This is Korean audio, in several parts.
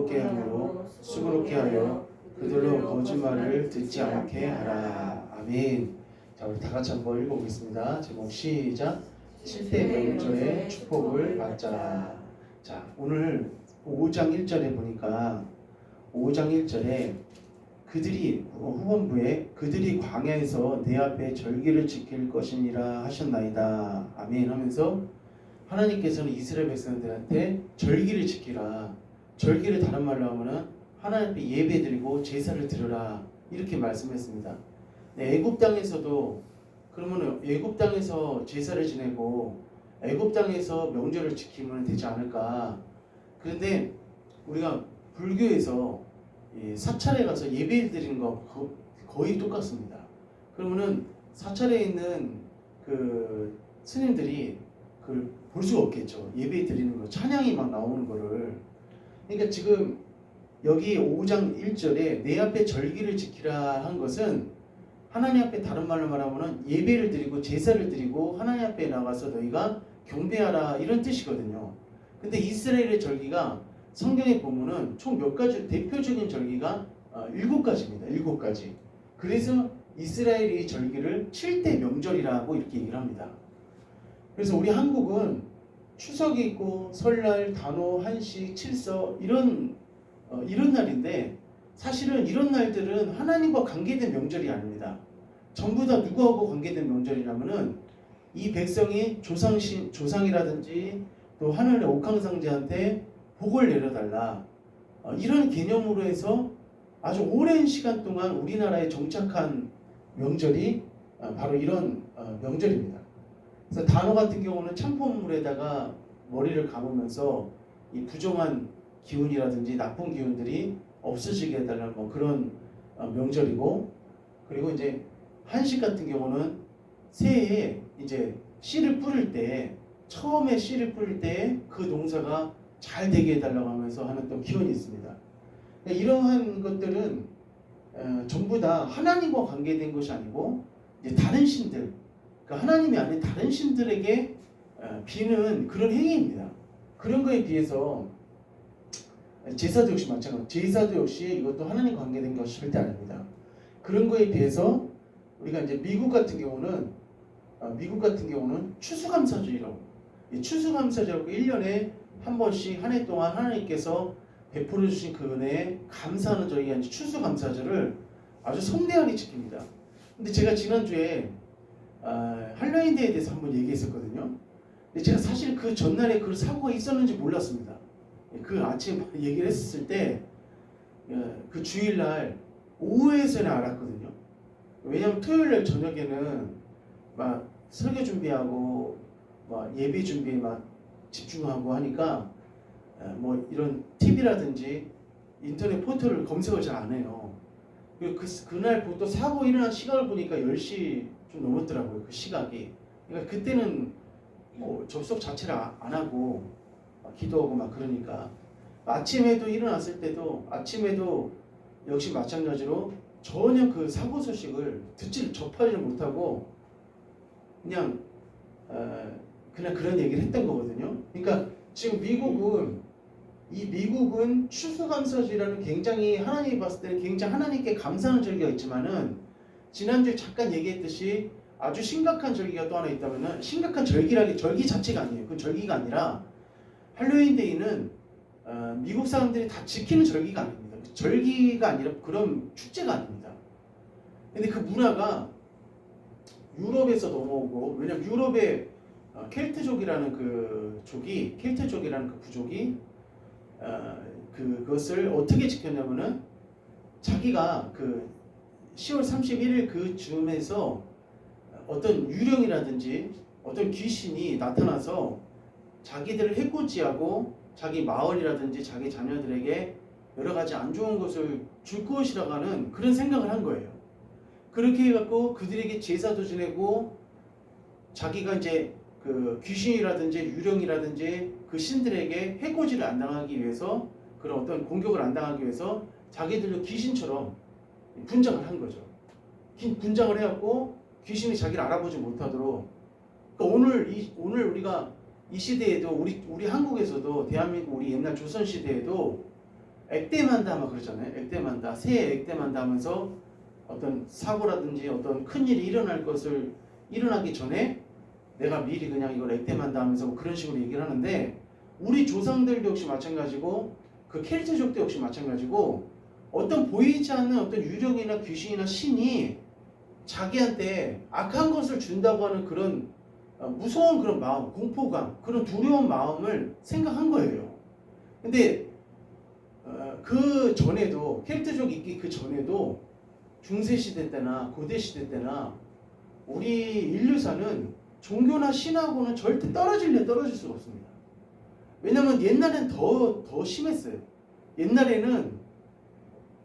의롭게 함으로 수고롭게 하여 그들로 거짓말을 듣지 않게 하라. 아멘. 자, 우리 다 같이 한번 읽어보겠습니다. 제목 시작. 7대 명절의 축복을 받자. 자, 오늘 5장 1절에 보니까 5장 1절에 그들이 후반부에 그들이 광야에서 내 앞에 절기를 지킬 것이니라 하셨나이다. 아멘 하면서 하나님께서는 이스라엘 백성들한테 절기를 지키라. 절기를 다른 말로 하면은 하나님 앞에 예배드리고 제사를 드려라 이렇게 말씀했습니다. 네, 애굽 땅에서도 그러면 애굽 땅에서 제사를 지내고 애굽 땅에서 명절을 지키면 되지 않을까? 그런데 우리가 불교에서 사찰에 가서 예배 드리는 거 거의 똑같습니다. 그러면은 사찰에 있는 그 스님들이 그걸 볼 수가 없겠죠. 예배 드리는 거, 찬양이 막 나오는 거를. 그러니까 지금 여기 5장 1절에 내 앞에 절기를 지키라 한 것은 하나님 앞에 다른 말로 말하면 예배를 드리고 제사를 드리고 하나님 앞에 나가서 너희가 경배하라 이런 뜻이거든요. 근데 이스라엘의 절기가 성경에 보면은 총 몇 가지 대표적인 절기가 7가지입니다. 7가지. 그래서 이스라엘의 절기를 7대 명절이라고 이렇게 얘기를 합니다. 그래서 우리 한국은 추석이 있고 설날, 단오, 한식, 칠서 이런 날인데 사실은 이런 날들은 하나님과 관계된 명절이 아닙니다. 전부 다 누구하고 관계된 명절이라면은 이 백성이 조상이라든지 또 하늘의 옥황상제한테 복을 내려달라 이런 개념으로 해서 아주 오랜 시간 동안 우리나라에 정착한 명절이 바로 이런 명절입니다. 그래서 단오 같은 경우는 참포물에다가 머리를 감으면서 이 부정한 기운이라든지 나쁜 기운들이 없어지게 해달라는 뭐 그런 명절이고, 그리고 이제 한식 같은 경우는 새해에 이제 씨를 뿌릴 때 처음에 씨를 뿌릴 때 그 농사가 잘 되게 해달라고 하면서 하는 또 기원이 있습니다. 이러한 것들은 전부 다 하나님과 관계된 것이 아니고 이제 다른 신들, 그러니까 하나님이 아닌 다른 신들에게 비는 그런 행위입니다. 그런 거에 비해서 제사도 역시 마찬가지로 제사도 역시 이것도 하나님 관계된 것이 절대 아닙니다. 그런 거에 비해서 우리가 이제 미국 같은 경우는 추수감사절이라고, 추수감사절이라고 1년에 한 번씩 한 해 동안 하나님께서 베풀어 주신 그 은혜에 감사하는 저희가 이제 추수감사절을 아주 성대하게 지킵니다. 근데 제가 지난주에 할로윈데이에 대해서 한번 얘기했었거든요. 근데 제가 사실 그 전날에 그 사고가 있었는지 몰랐습니다. 그 아침 얘기를 했을 때 그 주일날 오후에서는 알았거든요. 왜냐면 토요일날 저녁에는 막 설교 준비하고 막 예배 준비에 막 집중하고 하니까 뭐 이런 TV라든지 인터넷 포털을 검색을 잘 안 해요. 그날부터 사고 일어난 시각을 보니까 10시 좀 넘었더라고요. 그 시각이. 그러니까 그때는 뭐 접속 자체를 안 하고 기도하고 막 그러니까 아침에도 일어났을 때도 아침에도 역시 마찬가지로 전혀 그 사고 소식을 접하지를 못하고 그냥 그런 얘기를 했던 거거든요. 그러니까 지금 미국은 추수감사절이라는 굉장히 하나님이 봤을 때는 굉장히 하나님께 감사하는 절기가 있지만은 지난주에 잠깐 얘기했듯이 아주 심각한 절기가 또 하나 있다면은 심각한 절기 자체가 아니에요. 그건 절기가 아니라 할로윈데이는 미국 사람들이 다 지키는 절기가 아닙니다. 절기가 아니라 그런 축제가 아닙니다. 근데 그 문화가 유럽에서 넘어오고, 왜냐면 유럽의 켈트족이라는 그 부족이 그것을 어떻게 지켰냐면은 자기가 그 10월 31일 그 즈음에서 어떤 유령이라든지 어떤 귀신이 나타나서 자기들을 해코지하고 자기 마을이라든지 자기 자녀들에게 여러 가지 안 좋은 것을 줄 것이라고 하는 그런 생각을 한 거예요. 그렇게 해갖고 그들에게 제사도 지내고 자기가 이제 그 귀신이라든지 유령이라든지 그 신들에게 해코지를 안 당하기 위해서, 그런 어떤 공격을 안 당하기 위해서 자기들도 귀신처럼 분장을 한 거죠. 분장을 해갖고 귀신이 자기를 알아보지 못하도록. 그러니까 오늘 우리가 이 시대에도 우리 한국에서도 대한민국 우리 옛날 조선 시대에도 액땜한다 막 그러잖아요. 액땜한다. 새해 액땜한다 하면서 어떤 사고라든지 어떤 큰 일이 일어나기 전에 내가 미리 그냥 이걸 액땜한다 하면서 뭐 그런 식으로 얘기를 하는데, 우리 조상들도 역시 마찬가지고 그 켈트족도 역시 마찬가지고 어떤 보이지 않는 어떤 유령이나 귀신이나 신이 자기한테 악한 것을 준다고 하는 그런 무서운 그런 마음, 공포감, 그런 두려운 마음을 생각한 거예요. 근데 그 전에도, 켈트족 있기 그 전에도 중세 시대 때나 고대 시대 때나 우리 인류사는 종교나 신하고는 절대 떨어질 수가 없습니다. 왜냐면 옛날엔 더 심했어요. 옛날에는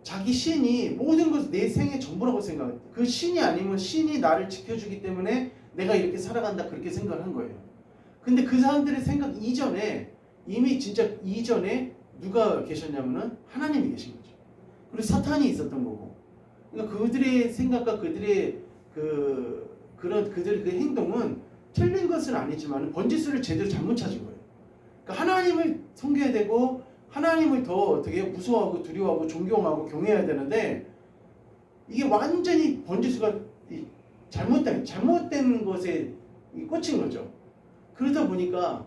자기 신이 모든 것을 내 생의 전부라고 생각했다. 그 신이 아니면 신이 나를 지켜주기 때문에 내가 이렇게 살아간다, 그렇게 생각을 한 거예요. 근데 그 사람들의 생각 이전에, 이미 진짜 이전에 누가 계셨냐면은 하나님이 계신 거죠. 그리고 사탄이 있었던 거고. 그러니까 그들의 생각과 그들의 그들의 그 행동은 틀린 것은 아니지만 번지수를 제대로 잘못 찾은 거예요. 그러니까 하나님을 섬겨야 되고 하나님을 더 어떻게 무서워하고 두려워하고 존경하고 경외해야 되는데, 이게 완전히 번지수가 잘못된 것에 꽂힌 거죠. 그러다 보니까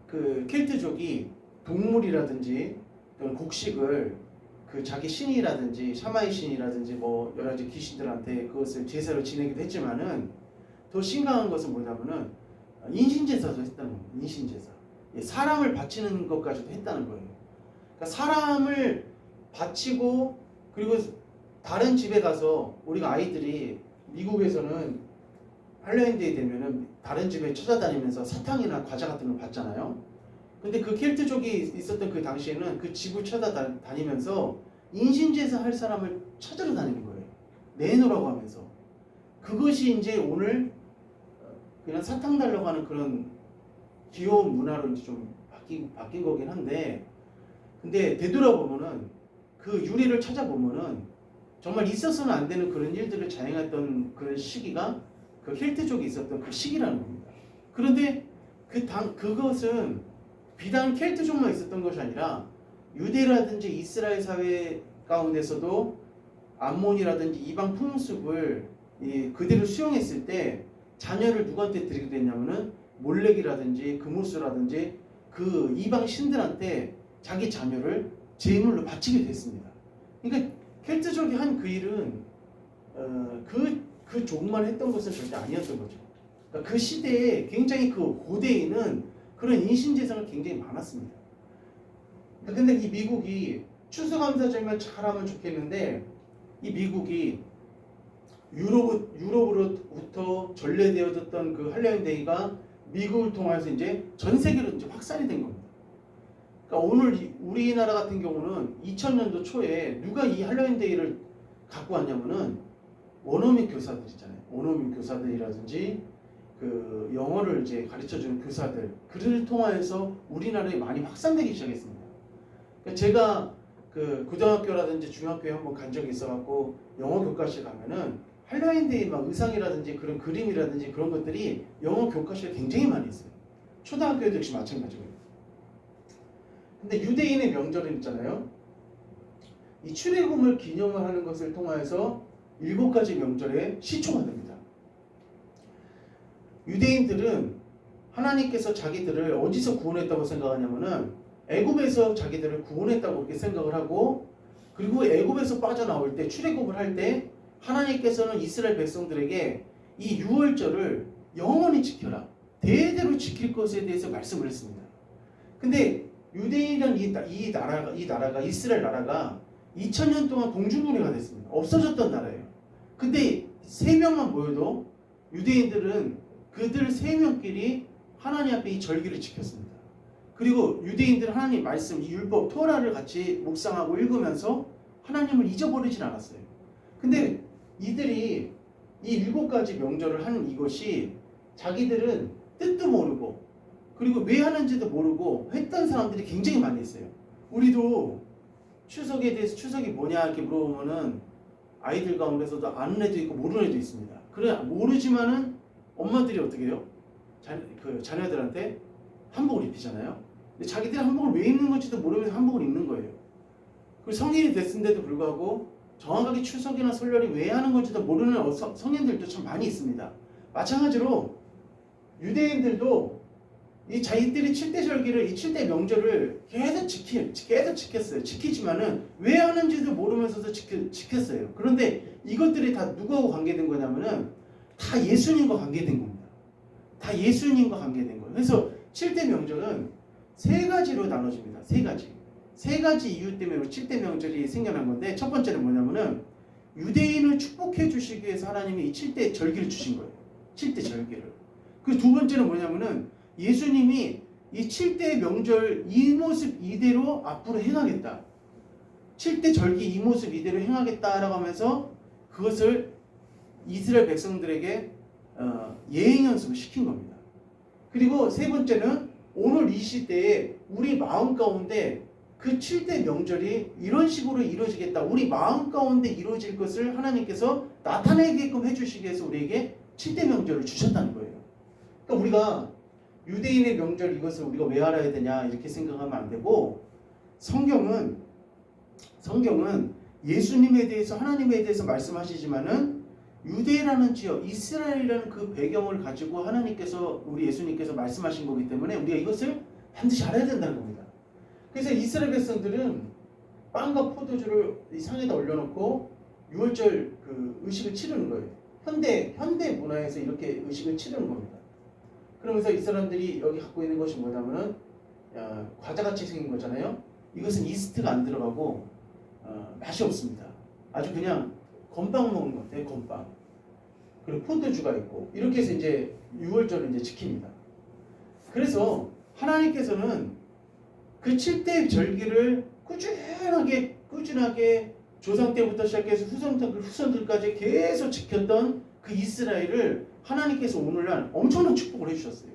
그 켈트족이 동물이라든지 또는 곡식을 그 자기 신이라든지 샤마이 신이라든지 뭐 여러 가지 귀신들한테 그것을 제사로 지내기도 했지만은, 더 심각한 것은 뭐냐면은 인신제사도 했다는 겁니다. 인신제사. 사람을 바치는 것까지도 했다는 거예요. 그러니까 사람을 바치고, 그리고 다른 집에 가서, 우리가 아이들이 미국에서는 할로윈데이 되면은 다른 집에 찾아다니면서 사탕이나 과자 같은 걸 받잖아요. 근데 그 켈트족이 있었던 그 당시에는 그 집을 찾아다니면서 인신제사 할 사람을 찾으러 다니는 거예요. 내놓으라고 하면서. 그것이 이제 오늘 그냥 사탕 달라고 하는 그런 귀여운 문화로 이제 좀 바뀐 거긴 한데, 근데 되돌아보면은 그 유래를 찾아보면은 정말 있어서는 안 되는 그런 일들을 자행했던 그런 시기가 그 켈트족이 있었던 그 시기라는 겁니다. 그런데 그것은 비단 켈트족만 있었던 것이 아니라 유대라든지 이스라엘 사회 가운데서도 암몬이라든지 이방 풍습을 그대로 수용했을 때 자녀를 누구한테 드리게 됐냐면은 몰렉이라든지 그무스라든지 그 이방 신들한테 자기 자녀를 제물로 바치게 됐습니다. 그러니까 켈트족이 한 그 일은 그 족만 했던 것은 절대 아니었던 거죠. 그러니까 그 시대에 굉장히 그 고대에는 그런 인신제사가 굉장히 많았습니다. 근데 이 미국이 추수감사절만 잘하면 좋겠는데, 이 미국이 유럽으로부터 전래되어졌던 그 할로윈데이가 미국을 통해서 이제 전 세계로 이제 확산이 된 겁니다. 그러니까 오늘 우리나라 같은 경우는 2000년도 초에 누가 이 할로윈데이를 갖고 왔냐면은 원어민 교사들 있잖아요. 원어민 교사들이라든지 그 영어를 이제 가르쳐주는 교사들, 그를 통해서 우리나라에 많이 확산되기 시작했습니다. 그러니까 제가 그 고등학교라든지 중학교에 한번 간 적이 있어갖고 영어 교과실 가면은 할로윈데이 막 의상이라든지 그런 그림이라든지 그런 것들이 영어 교과실에 굉장히 많이 있어요. 초등학교에도 역시 마찬가지고요. 근데 유대인의 명절은 있잖아요. 이 출애굽을 기념을 하는 것을 통해서 7가지 명절에 시초가 됩니다. 유대인들은 하나님께서 자기들을 어디서 구원했다고 생각하냐면은 애굽에서 자기들을 구원했다고 그렇게 생각을 하고, 그리고 애굽에서 빠져나올 때 출애굽을 할 때 하나님께서는 이스라엘 백성들에게 이 유월절을 영원히 지켜라, 대대로 지킬 것에 대해서 말씀을 했습니다. 근데 유대인이란 이 나라가 이스라엘 나라가 2000년 동안 공중분해가 됐습니다. 없어졌던 나라예요. 근데 3명만 모여도 유대인들은 그들 3명끼리 하나님 앞에 이 절기를 지켰습니다. 그리고 유대인들은 하나님 말씀, 이 율법, 토라를 같이 묵상하고 읽으면서 하나님을 잊어버리진 않았어요. 근데 이들이 이 7가지 명절을 하는 이것이 자기들은 뜻도 모르고, 그리고 왜 하는지도 모르고 했던 사람들이 굉장히 많이 있어요. 우리도 추석에 대해서 추석이 뭐냐 이렇게 물어보면은 아이들 가운데서도 아는 애도 있고 모르는 애도 있습니다. 그래 모르지만은 엄마들이 어떻게 해요? 자녀들한테 한복을 입히잖아요. 근데 자기들이 한복을 왜 입는 건지도 모르면서 한복을 입는 거예요. 그리고 성인이 됐는데도 불구하고 정확하게 추석이나 설날이 왜 하는 건지도 모르는 성인들도 참 많이 있습니다. 마찬가지로 유대인들도 이 자기들이 7대 절기를, 이 7대 명절을 계속 지켰어요. 지키지만은 왜 하는지도 모르면서도 지켰어요. 그런데 이것들이 다 누구하고 관계된 거냐면은 다 예수님과 관계된 겁니다. 다 예수님과 관계된 거예요. 그래서 7대 명절은 세 가지로 나눠집니다. 세 가지. 세 가지 이유 때문에 7대 명절이 생겨난 건데, 첫 번째는 뭐냐면은 유대인을 축복해 주시기 위해서 하나님이 이 7대 절기를 주신 거예요. 7대 절기를. 그 두 번째는 뭐냐면은 예수님이 이 7대 명절 이 모습 이대로 앞으로 행하겠다. 7대 절기 이 모습 이대로 행하겠다라고 하면서 그것을 이스라엘 백성들에게 예행 연습을 시킨 겁니다. 그리고 세 번째는 오늘 이 시대에 우리 마음 가운데 그 7대 명절이 이런 식으로 이루어지겠다. 우리 마음 가운데 이루어질 것을 하나님께서 나타내게끔 해주시기 위해서 우리에게 7대 명절을 주셨다는 거예요. 그러니까 우리가 유대인의 명절 이것을 우리가 왜 알아야 되냐 이렇게 생각하면 안 되고, 성경은 예수님에 대해서, 하나님에 대해서 말씀하시지만은 유대라는 지역, 이스라엘이라는 그 배경을 가지고 하나님께서, 우리 예수님께서 말씀하신 거기 때문에 우리가 이것을 반드시 알아야 된다는 겁니다. 그래서 이스라엘 백성들은 빵과 포도주를 이 상에다 올려놓고 6월절 그 의식을 치르는 거예요. 현대 문화에서 이렇게 의식을 치르는 겁니다. 그러면서 이 사람들이 여기 갖고 있는 것이 뭐냐면은 과자같이 생긴 거잖아요. 이것은 이스트가 안 들어가고 맛이 없습니다. 아주 그냥 건빵 먹는 것 같아요. 건빵. 그리고 포도주가 있고 이렇게 해서 이제 6월절을 이제 지킵니다. 그래서 하나님께서는 그 7대 절기를 꾸준하게 조상 때부터 시작해서 후손들까지 계속 지켰던 그 이스라엘을 하나님께서 오늘날 엄청난 축복을 해주셨어요.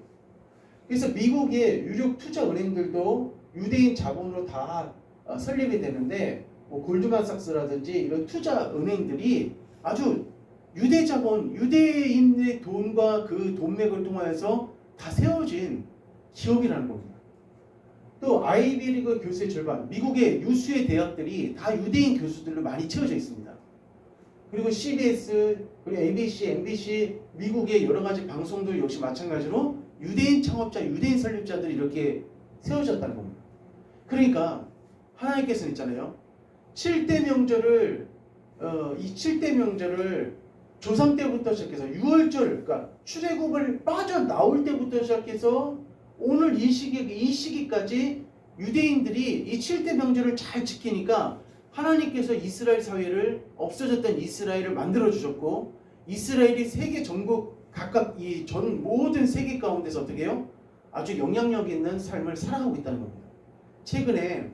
그래서 미국의 유력 투자 은행들도 유대인 자본으로 다 설립이 되는데, 뭐 골드만삭스라든지 이런 투자 은행들이 아주 유대 자본, 유대인의 돈과 그 돈맥을 통하여서 다 세워진 기업이라는 겁니다. 또 아이비리그 교수의 절반, 미국의 유수의 대학들이 다 유대인 교수들로 많이 채워져 있습니다. 그리고 CBS, 그리고 ABC, MBC, 미국의 여러 가지 방송들 역시 마찬가지로 유대인 창업자, 유대인 설립자들이 이렇게 세워졌다는 겁니다. 그러니까 하나님께서는 있잖아요. 7대 명절을 이 7대 명절을 조상 때부터 시작해서 6월절, 그러니까 출애굽을 빠져나올 때부터 시작해서 오늘 이 시기까지 유대인들이 이 7대 명절을 잘 지키니까 하나님께서 이스라엘 사회를, 없어졌던 이스라엘을 만들어 주셨고, 이스라엘이 세계 전국 각각 이 전 모든 세계 가운데서 어떻게 해요? 아주 영향력 있는 삶을 살아가고 있다는 겁니다. 최근에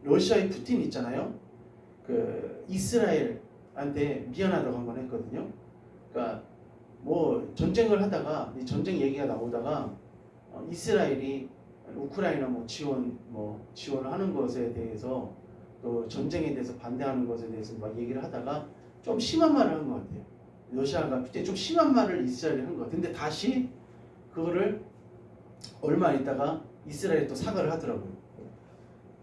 러시아의 푸틴 있잖아요. 그 이스라엘한테 미안하다고 한번 했거든요. 그러니까 뭐 전쟁을 하다가 전쟁 얘기가 나오다가 이스라엘이 우크라이나 지원을 하는 것에 대해서, 또 전쟁에 대해서 반대하는 것에 대해서 막 얘기를 하다가 좀 심한 말을 한 것 같아요. 러시아가 그때 좀 심한 말을 이스라엘이 한 것 같아요. 근데 다시 그거를 얼마 있다가 이스라엘이 또 사과를 하더라고요.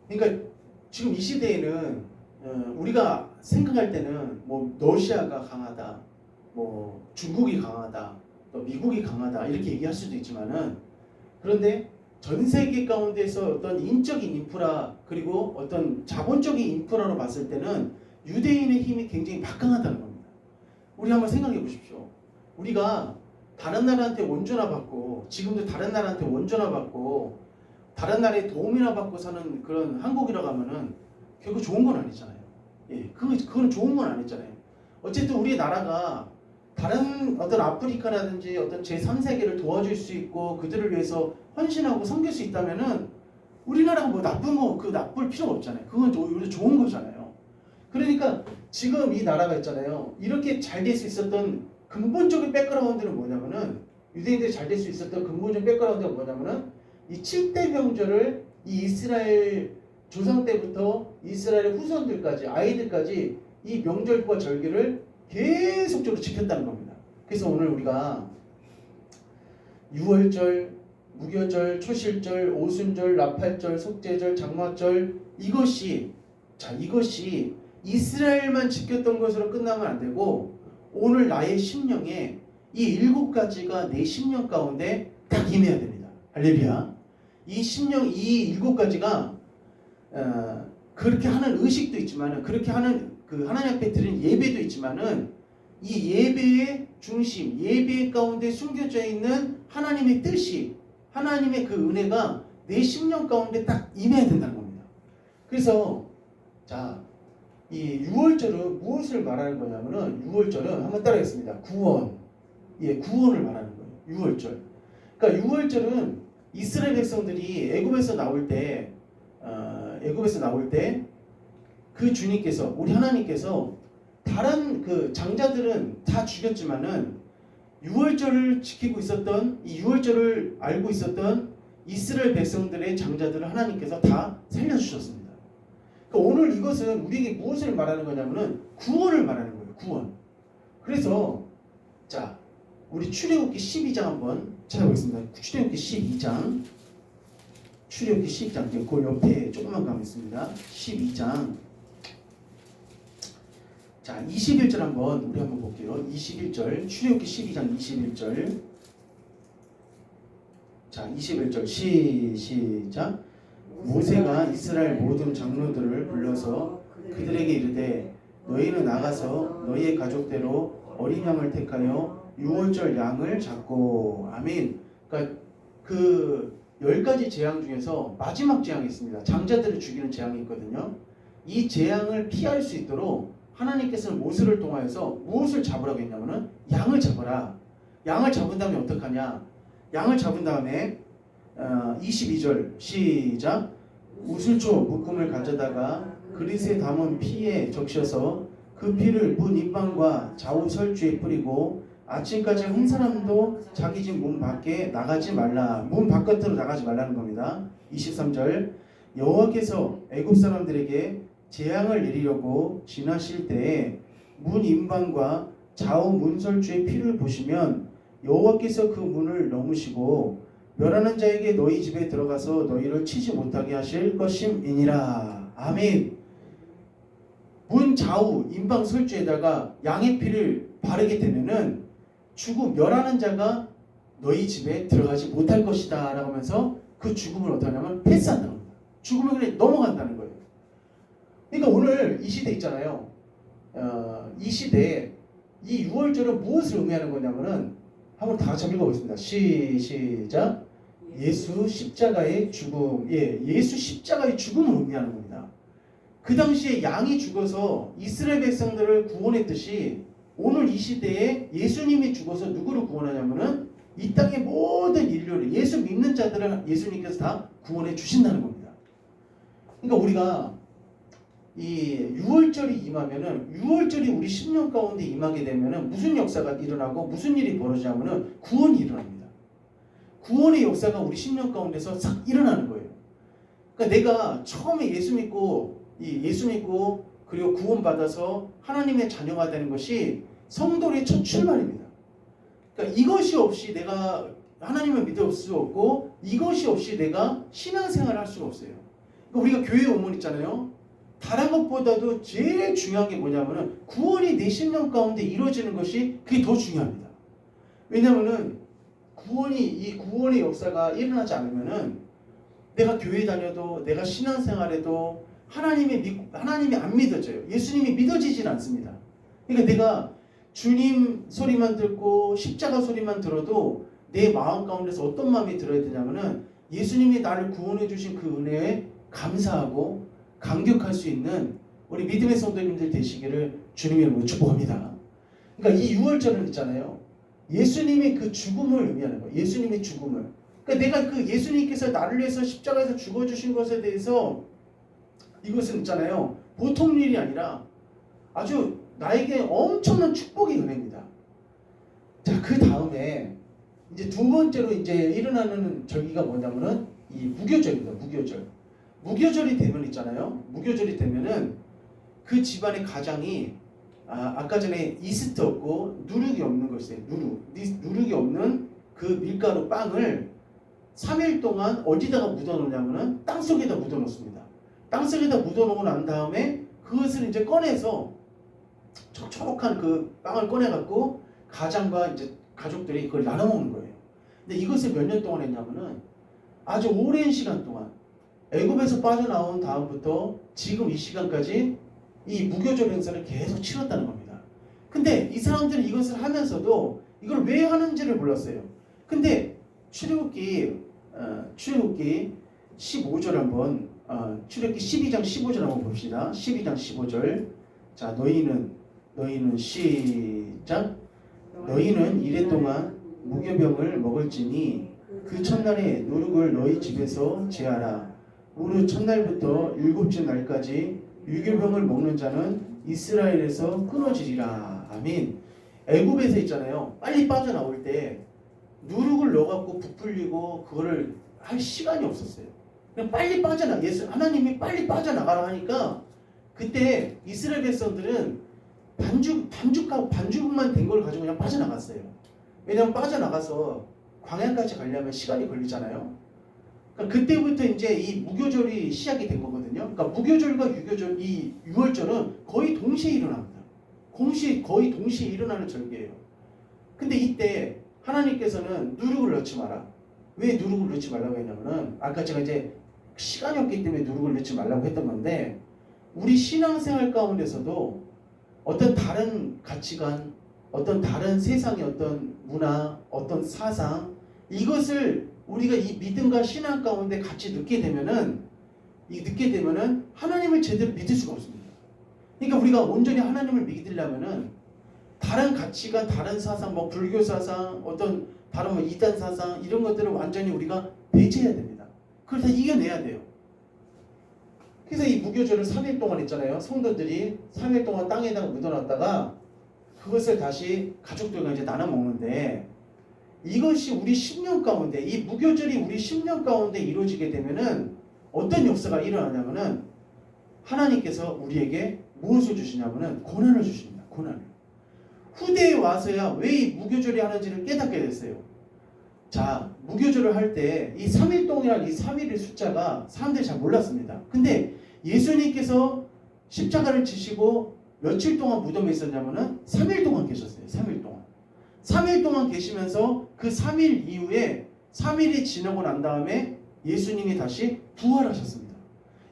그러니까 지금 이 시대에는 우리가 생각할 때는 뭐 러시아가 강하다, 뭐 중국이 강하다, 또 미국이 강하다 이렇게 얘기할 수도 있지만은, 그런데 전 세계 가운데서 어떤 인적인 인프라, 그리고 어떤 자본적인 인프라로 봤을 때는 유대인의 힘이 굉장히 막강하다는 겁니다. 우리 한번 생각해 보십시오. 우리가 다른 나라한테 원조나 받고, 지금도 다른 나라한테 원조나 받고, 다른 나라의 도움이나 받고 사는 그런 한국이라고 하면은 결국 좋은 건 아니잖아요. 예, 그건 좋은 건 아니잖아요. 어쨌든 우리 나라가 다른 어떤 아프리카라든지 어떤 제3세계를 도와줄 수 있고 그들을 위해서 헌신하고 섬길 수 있다면은 우리나라가 뭐 나쁠 필요가 없잖아요. 그건 오히려 좋은 거잖아요. 그러니까 지금 이 나라가 있잖아요. 이렇게 잘 될 수 있었던 근본적인 백그라운드는 뭐냐면은, 유대인들이 잘 될 수 있었던 근본적인 백그라운드가 뭐냐면은, 이 7대 명절을 이 이스라엘 조상 때부터 이스라엘 후손들까지, 아이들까지 이 명절과 절기를 계속적으로 지켰다는 겁니다. 그래서 오늘 우리가 6월절, 무교절, 초실절, 오순절, 나팔절, 속죄절, 장마절 이것이 이스라엘만 지켰던 것으로 끝나면 안 되고 오늘 나의 심령에 이 7가지가 내 심령 가운데 딱 임해야 됩니다. 할렐루야. 이 심령 이 7가지가 그렇게 하는 의식도 있지만은 그렇게 하는 그 하나님 앞에 드리는 예배도 있지만은 이 예배의 중심, 예배 가운데 숨겨져 있는 하나님의 뜻이 하나님의 그 은혜가 내 심령 가운데 딱 임해야 된다는 겁니다. 그래서 자, 이 6월절은 무엇을 말하는 거냐면은 6월절은 한번 따라하겠습니다. 구원. 구원을 말하는 거예요. 6월절. 그러니까 6월절은 이스라엘 백성들이 애굽에서 나올 때 그 주님께서 우리 하나님께서 다른 그 장자들은 다 죽였지만은 6월절을 지키고 있었던 이 6월절을 알고 있었던 이스라엘 백성들의 장자들을 하나님께서 다 살려주셨습니다. 그러니까 오늘 이것은 우리에게 무엇을 말하는 거냐면은 구원을 말하는 거예요. 구원. 그래서 자 우리 출애굽기 12장 한번 찾아보겠습니다. 출애굽기 12장 그 옆에 조금만 가겠습니다. 12장 자 21절 우리 한번 볼게요. 21절 출애굽기 12장 21절 자 21절 시작 모세가 이스라엘 모든 장로들을 불러서 그들에게 이르되 너희는 나가서 너희의 가족대로 어린 양을 택하여 6월절 양을 잡고 아멘. 그러니까 그 10가지 재앙 중에서 마지막 재앙이 있습니다. 장자들을 죽이는 재앙이 있거든요. 이 재앙을 피할 수 있도록 하나님께서는 모세를 통하여서 무엇을 잡으라고 했냐면은 양을 잡아라. 양을 잡은 다음에 어떡하냐? 양을 잡은 다음에 22절 시작 우슬초 묶음을 가져다가 그릇에 담은 피에 적셔서 그 피를 문 입방과 좌우 설주에 뿌리고 아침까지 한 사람도 자기 집 문 밖에 나가지 말라. 문 바깥으로 나가지 말라는 겁니다. 23절 여호와께서 애굽 사람들에게 재앙을 내리려고 지나실 때에 문 임방과 좌우 문설주의 피를 보시면 여호와께서 그 문을 넘으시고 멸하는 자에게 너희 집에 들어가서 너희를 치지 못하게 하실 것임이니라. 아멘. 문 좌우 임방 설주에다가 양의 피를 바르게 되면은 멸하는 자가 너희 집에 들어가지 못할 것이다 라고 하면서 그 죽음을 어떠냐면 패스한다는 겁니다. 죽음을 그냥 넘어간다는 거예요. 그러니까 오늘 이 시대 있잖아요. 이 시대에 이 6월절은 무엇을 의미하는 거냐면은 한번 다 같이 읽어보겠습니다. 시작 예수 십자가의 죽음. 예수 십자가의 죽음을 의미하는 겁니다. 그 당시에 양이 죽어서 이스라엘 백성들을 구원했듯이 오늘 이 시대에 예수님이 죽어서 누구를 구원하냐면은 이 땅의 모든 인류를 예수 믿는 자들을 예수님께서 다 구원해 주신다는 겁니다. 그러니까 우리가 이 6월절이 임하면은 6월절이 우리 10년 가운데 임하게 되면은 무슨 역사가 일어나고 무슨 일이 벌어지냐면은 구원이 일어납니다. 구원의 역사가 우리 10년 가운데서 싹 일어나는 거예요. 그러니까 내가 처음에 예수 믿고 그리고 구원받아서 하나님의 자녀가 되는 것이 성도의 첫 출발입니다. 그러니까 이것이 없이 내가 하나님을 믿을 수 없고 이것이 없이 내가 신앙생활을 할 수가 없어요. 그러니까 우리가 교회에 오면 있잖아요. 다른 것보다도 제일 중요한 게 뭐냐면은 구원이 내 심령 가운데 이루어지는 것이 그게 더 중요합니다. 왜냐면은 이 구원의 역사가 일어나지 않으면은 내가 교회 다녀도 내가 신앙생활해도 하나님이 안 믿어져요. 예수님이 믿어지질 않습니다. 그러니까 내가 주님 소리만 듣고 십자가 소리만 들어도 내 마음 가운데서 어떤 마음이 들어야 되냐면은 예수님이 나를 구원해 주신 그 은혜에 감사하고 감격할 수 있는 우리 믿음의 성도님들 되시기를 주님의 이름으로 축복합니다. 그러니까 이 6월절은 있잖아요. 예수님의 그 죽음을 의미하는 거예요. 예수님의 죽음을. 그러니까 내가 그 예수님께서 나를 위해서 십자가에서 죽어주신 것에 대해서 이것은 있잖아요. 보통 일이 아니라 아주 나에게 엄청난 축복의 은혜입니다. 자, 그 다음에 이제 두 번째로 이제 일어나는 절기가 뭐냐면은 이 무교절입니다. 무교절이 되면 있잖아요. 무교절이 되면은 그 집안의 가장이 아까 전에 이스트 없고 누룩이 없는 것이에요. 누룩이 없는 그 밀가루 빵을 3일 동안 어디다가 묻어놓냐면은 땅속에다 묻어놓습니다. 땅속에다 묻어놓고 난 다음에 그것을 이제 꺼내서 촉촉한 그 빵을 꺼내갖고 가장과 이제 가족들이 그걸 나눠 먹는 거예요. 근데 이것을 몇 년 동안 했냐면은 아주 오랜 시간 동안 애굽에서 빠져나온 다음부터 지금 이 시간까지 이 무교절 행사를 계속 치렀다는 겁니다. 근데 이 사람들은 이것을 하면서도 이걸 왜 하는지를 몰랐어요. 근데 출애굽기 15절 한번 출애굽기 12장 15절 한번 봅시다. 12장 15절. 자, 너희는 시작. 너희는 이래 동안 무교병을 먹을지니 그 첫날에 누룩을 너희 집에서 제하라. 무릇 첫날부터 일곱째 날까지 유교병을 먹는 자는 이스라엘에서 끊어지리라. 아멘. 애굽에서 있잖아요. 빨리 빠져나올 때 누룩을 넣어갖고 부풀리고 그거를 할 시간이 없었어요. 그냥 빨리 하나님이 빨리 빠져나가라 하니까 그때 이스라엘 백성들은 반죽만 된 걸 가지고 그냥 빠져나갔어요. 왜냐하면 빠져나가서 광야까지 가려면 시간이 걸리잖아요. 그러니까 그때부터 이제 이 무교절이 시작이 된 거거든요. 그러니까 무교절과 유교절, 이 유월절은 거의 동시에 일어납니다. 거의 동시에 일어나는 절기예요. 근데 이때 하나님께서는 누룩을 넣지 마라. 왜 누룩을 넣지 말라고 했냐면은 아까 제가 이제 시간이 없기 때문에 누룩을 넣지 말라고 했던 건데 우리 신앙생활 가운데서도 어떤 다른 가치관, 어떤 다른 세상의 어떤 문화, 어떤 사상 이것을 우리가 이 믿음과 신앙 가운데 같이 넣게 되면은 하나님을 제대로 믿을 수가 없습니다. 그러니까 우리가 온전히 하나님을 믿으려면은 다른 가치관, 다른 사상, 뭐 불교 사상, 어떤 다른 뭐 이단 사상 이런 것들을 완전히 우리가 배제해야 됩니다. 그걸 다 이겨내야 돼요. 그래서 이 무교절을 3일 동안 했잖아요. 성도들이 3일 동안 땅에다가 묻어놨다가 그것을 다시 가족들과 이제 나눠 먹는데 이것이 우리 10년 가운데 이 무교절이 우리 10년 가운데 이루어지게 되면은 어떤 역사가 일어나냐면은 하나님께서 우리에게 무엇을 주시냐면은 고난을 주십니다. 고난을. 후대에 와서야 왜 이 무교절이 하는지를 깨닫게 됐어요. 자, 무교절을 할 때 이 3일 동안 이 3일의 숫자가 사람들이 잘 몰랐습니다. 근데 예수님께서 십자가를 지시고 며칠 동안 무덤에 있었냐면은 3일 동안 계셨어요. 3일 동안. 3일 동안 계시면서 그 3일 이후에 3일이 지나고 난 다음에 예수님이 다시 부활하셨습니다.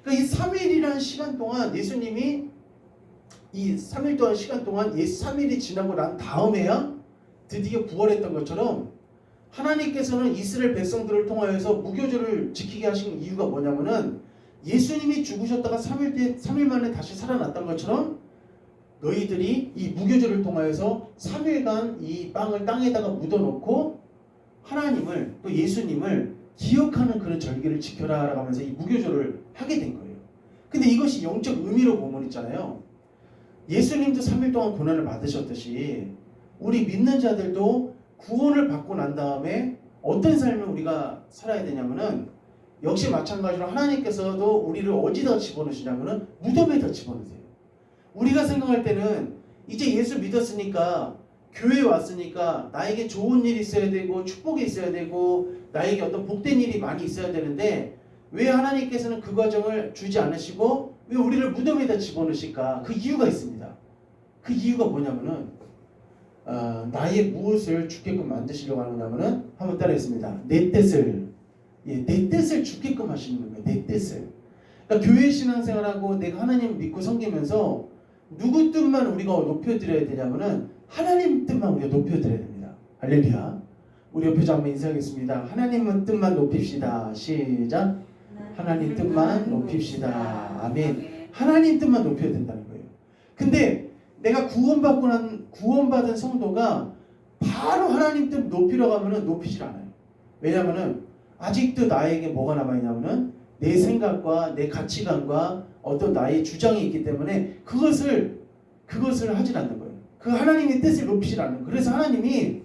그러니까 이 3일이라는 시간 동안 예수님이 이 3일 동안 시간 동안 3일이 지나고 난 다음에야 드디어 부활했던 것처럼 하나님께서는 이스라엘 백성들을 통하여서 무교절을 지키게 하신 이유가 뭐냐면은 예수님이 죽으셨다가 3일 만에 다시 살아났던 것처럼 너희들이 이 무교절을 통하여서 3일간 이 빵을 땅에다가 묻어놓고 하나님을 또 예수님을 기억하는 그런 절기를 지켜라 라고 하면서 이 무교절을 하게 된 거예요. 근데 이것이 영적 의미로 보면 있잖아요. 예수님도 3일 동안 고난을 받으셨듯이 우리 믿는 자들도 구원을 받고 난 다음에 어떤 삶을 우리가 살아야 되냐면은 역시 마찬가지로 하나님께서도 우리를 어디다 집어넣으시냐면은 무덤에다 집어넣으세요. 우리가 생각할 때는 이제 예수 믿었으니까 교회에 왔으니까 나에게 좋은 일이 있어야 되고 축복이 있어야 되고 나에게 어떤 복된 일이 많이 있어야 되는데 왜 하나님께서는 그 과정을 주지 않으시고 왜 우리를 무덤에다 집어넣으실까? 그 이유가 있습니다. 그 이유가 뭐냐면은 나의 무엇을 죽게끔 만드시려고 하느냐면은 한번 따라했습니다. 내 뜻을 죽게끔 하시는 거예요. 내 뜻을. 그러니까 교회 신앙생활하고 내가 하나님 믿고 섬기면서 누구 뜻만 우리가 높여드려야 되냐면은 하나님 뜻만 우리가 높여드려야 됩니다. 할렐루야. 우리 옆에 한번 인사하겠습니다. 하나님 뜻만 높입시다. 시작. 하나님 뜻만 높입시다. 아멘. 하나님 뜻만 높여야 된다는 거예요. 근데 내가 구원받은 성도가 바로 하나님 뜻 높이려고 하면은 높이질 않아요. 왜냐면은 아직도 나에게 뭐가 남아있냐면은 내 생각과 내 가치관과 어떤 나의 주장이 있기 때문에 그것을 하질 않는 거예요. 그 하나님의 뜻을 높이질 않는 거예요. 그래서 하나님이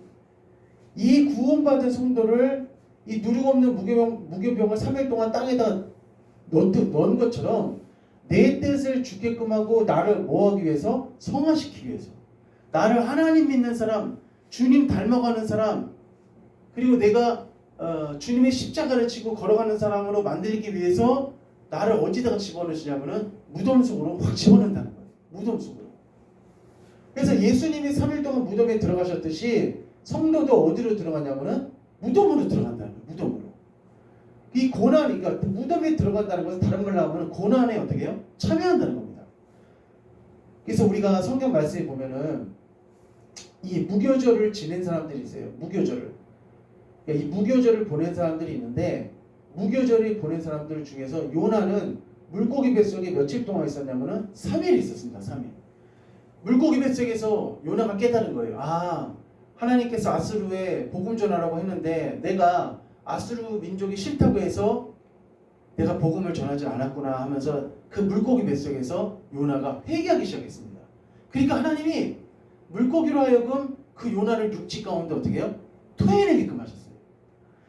이 구원받은 성도를 이 누룩 없는 무교병을 3일 동안 땅에다 넣은 것처럼 내 뜻을 죽게끔 하고 나를 뭐하기 위해서? 성화시키기 위해서. 나를 하나님 믿는 사람, 주님 닮아가는 사람, 그리고 내가 주님의 십자가를 지고 걸어가는 사람으로 만들기 위해서 나를 어디다가 집어넣으시냐면은 무덤 속으로 확 집어넣는다는 거예요. 무덤 속으로. 그래서 예수님이 3일 동안 무덤에 들어가셨듯이 성도도 어디로 들어가냐면은 무덤으로 들어간다는 거예요. 무덤으로. 이 고난, 그러니까 무덤에 들어간다는 것은 다른 말로 하면 고난에 어떻게 해요? 참여한다는 겁니다. 그래서 우리가 성경 말씀에 보면은 이 무교절을 지낸 사람들이 있어요. 무교절을. 그러니까 이 무교절을 보낸 사람들이 있는데 무교절을 보낸 사람들 중에서 요나는 물고기 뱃속에 며칠 동안 있었냐면은 3일 있었습니다. 3일. 물고기 뱃속에서 요나가 깨달은 거예요. 아, 하나님께서 아수르에 복음 전하라고 했는데 내가 아수르 민족이 싫다고 해서 내가 복음을 전하지 않았구나 하면서 그 물고기 뱃속에서 요나가 회개하기 시작했습니다. 그러니까 하나님이 물고기로 하여금 그 요나를 육지 가운데 어떻게 해요? 토해내게끔 하셨어요.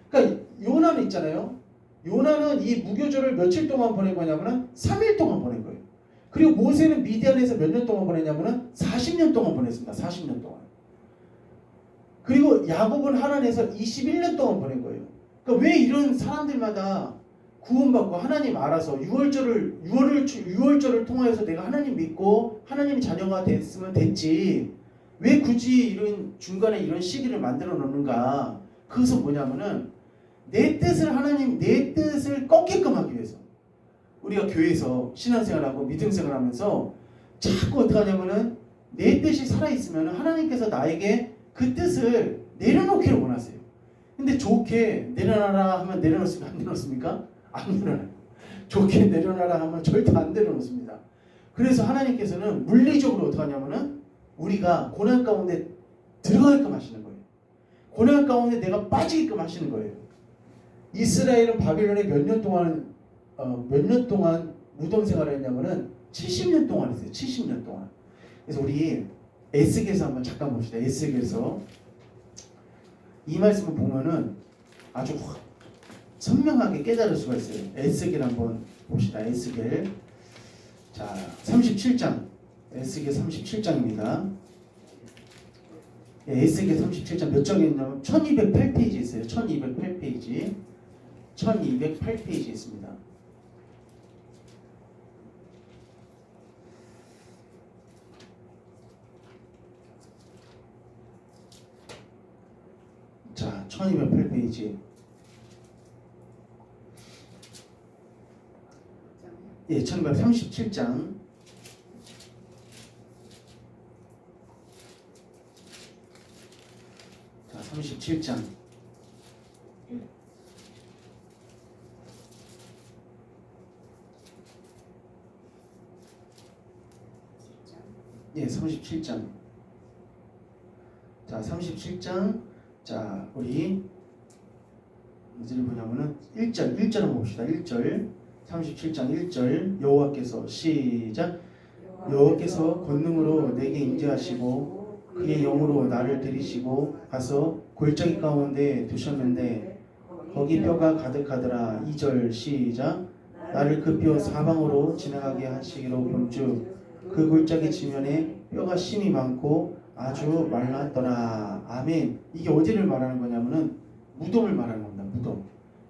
그러니까 요나는 있잖아요. 요나는 이 무교절을 며칠 동안 보낸 거냐면은 3일 동안 보낸 거예요. 그리고 모세는 미디안에서 몇 년 동안 보냈냐면은 40년 동안 보냈습니다. 40년 동안. 그리고 야곱은 하란에서 21년 동안 보낸 거예요. 그러니까 왜 이런 사람들마다 구원받고 하나님 알아서 유월절을 통하여서 내가 하나님 믿고 하나님 자녀가 됐으면 됐지 왜 굳이 이런 중간에 이런 시기를 만들어 놓는가? 그것은 뭐냐면은 내 뜻을 꺾게끔 하기 위해서 우리가 교회에서 신앙생활하고 믿음생활하면서 자꾸 어떻게 하냐면은 내 뜻이 살아있으면 하나님께서 나에게 그 뜻을 내려놓기를 원하세요. 근데 좋게 내려놔라 하면 내려놓습니까? 안 내려놓습니까? 안 내려놔요. 좋게 내려놔라 하면 절대 안 내려놓습니다. 그래서 하나님께서는 물리적으로 어떻게 하냐면은 우리가 고난 가운데 들어가게끔 하시는 거예요. 고난 가운데 내가 빠지게끔 하시는 거예요. 이스라엘은 바빌론에 몇 년 동안 무덤 생활을 했냐면은 70년 동안 했어요. 70년 동안. 그래서 우리 에스겔서 한번 잠깐 봅시다. 에스겔서 이 말씀을 보면은 아주 선명하게 깨달을 수가 있어요. 에스겔 한번 봅시다. 에스겔. 자, 37장. 에스겔 37장입니다. 에스겔 37장 몇 장에 있냐면 1208페이지 있어요. 1208페이지. 1208페이지 있습니다. 자, 1208페이지. 예, 1237장. 자, 37장. 예, 37장. 자, 37장. 자, 우리 어디를 보냐면은 1절 한번 봅시다. 1절. 37장 1절. 여호와께서 시작. 여호와께서 권능으로 내게 임재하시고 그의 영으로 나를 들이시고 가서 골짜기 가운데 두셨는데 거기 뼈가 가득하더라. 2절 시작. 나를 그 뼈 사방으로 지나가게 하시기로 본즉 그 골짜기 지면에 뼈가 심이 많고 아주 말랐더라. 아멘. 이게 어디를 말하는 거냐면은 무덤을 말하는 겁니다. 무덤.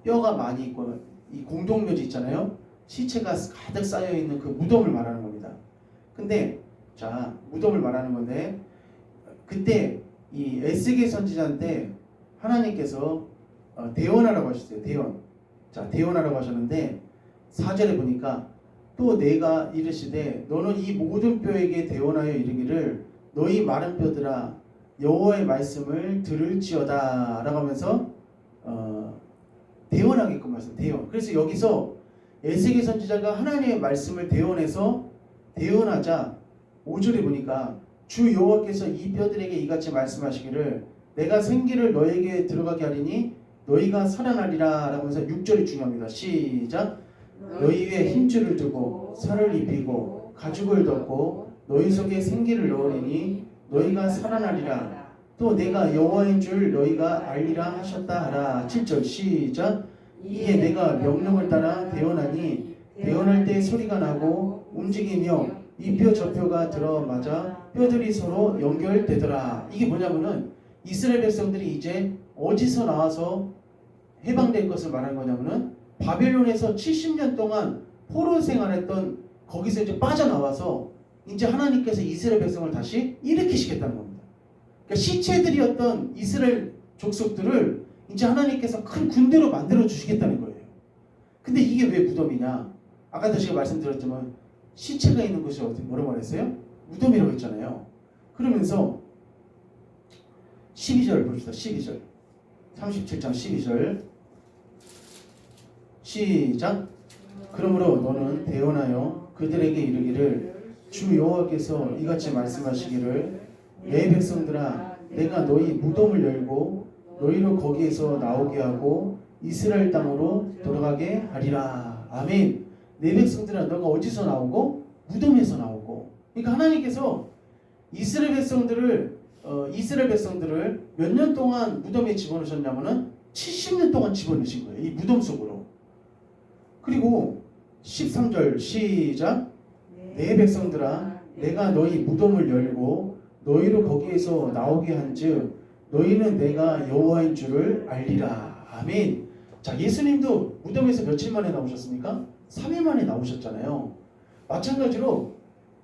뼈가 많이 있고 이 공동묘지 있잖아요. 시체가 가득 쌓여 있는 그 무덤을 말하는 겁니다. 근데 자, 무덤을 말하는 건데 그때 이 에스겔 선지자한테 하나님께서 대언하라고 하셨어요. 대언. 자, 대언하라고 하셨는데 4절에 보니까 또 내가 이르시되 너는 이 모든 뼈에게 대언하여 이르기를 너희 마른 뼈들아 여호와의 말씀을 들을지어다 라고 하면서 대언하게끔 말씀. 대언. 그래서 여기서 에스겔 선지자가 하나님의 말씀을 대언해서 대언하자 5절에 보니까 주 여호와께서 이 뼈들에게 이같이 말씀하시기를 내가 생기를 너에게 들어가게 하리니 너희가 살아나리라 라고 하면서 6절이 중요합니다. 시작. 너희 위에 힘줄을 두고 살을 입히고 가죽을 덮고 너희 속에 생기를 넣으리니 너희가 살아나리라. 또 내가 여호와인 줄 너희가 알리라 하셨다 하라. 7절 시작. 이에 내가 명령을 따라 대언하니 대언할 때 소리가 나고 움직이며 이 뼈 저 뼈가 들어맞아 뼈들이 서로 연결되더라. 이게 뭐냐면은 이스라엘 백성들이 이제 어디서 나와서 해방될 것을 말하는 거냐면은 바벨론에서 70년 동안 포로 생활했던 거기서 이제 빠져나와서 이제 하나님께서 이스라엘 백성을 다시 일으키시겠다는 겁니다. 그러니까 시체들이었던 이스라엘 족속들을 이제 하나님께서 큰 군대로 만들어 주시겠다는 거예요. 근데 이게 왜 무덤이냐? 아까도 제가 말씀드렸지만 시체가 있는 곳이 어디 뭐라고 말했어요? 무덤이라고 했잖아요. 그러면서 12절 봅시다. 12절 37장 12절 시작. 그러므로 너는 대언하여 그들에게 이르기를 주 여호와께서 이같이 말씀하시기를 내 백성들아 내가 너희 무덤을 열고 너희를 거기에서 나오게 하고 이스라엘 땅으로 돌아가게 하리라. 아멘. 내 백성들아 너가 어디서 나오고? 무덤에서 나오고. 그러니까 하나님께서 이스라엘 백성들을 몇 년 동안 무덤에 집어넣으셨냐면은 70년 동안 집어넣으신 거예요. 이 무덤 속으로. 그리고 13절 시작. 내 백성들아 내가 너희 무덤을 열고 너희를 거기에서 나오게 한즉 너희는 내가 여호와인 줄을 알리라. 아멘. 자, 예수님도 무덤에서 며칠 만에 나오셨습니까? 3일 만에 나오셨잖아요. 마찬가지로